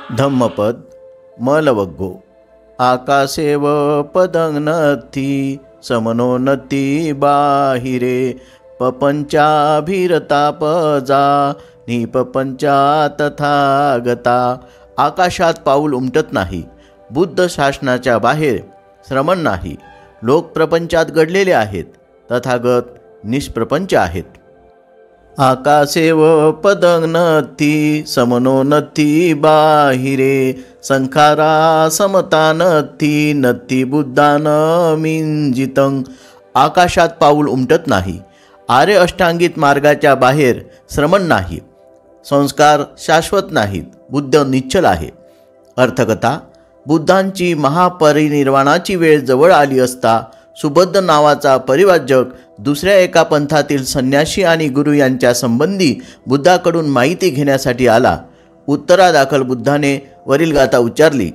धम्मपद मलवग्गो आकाशेव पदंगनथी समनोन्नती बाहिरे पपंचाभिरतापजा निपपंचा तथागता। आकाशात पाऊल उमटत नाही, बुद्ध शासनाच्या बाहेर श्रमण नाही। लोक प्रपंचात घडलेले आहेत, तथागत निष्प्रपंच आहेत। आकाशेव पदंगनथी समनोन्नती बाहिरे संखारा समता नथी नथी बुद्धान मिंजितं। आकाशात पाऊल उमटत नाही, आर्य अष्टांगित मार्गाच्या बाहेर श्रमण नाही, संस्कार शाश्वत नाहीत, बुद्ध निश्चल आहे। अर्थकथा: बुद्धांची महापरिनिर्वाणाची वेळ जवळ आली असता सुबद्ध नावाचा परिव्राजक दुसऱ्या एका पंथातील संन्यासी आणि गुरु यांच्या संबंधी बुद्धाकडून माहिती घेण्यासाठी आला। उत्तरादाखल बुद्धाने वरील गाथा उच्चारली।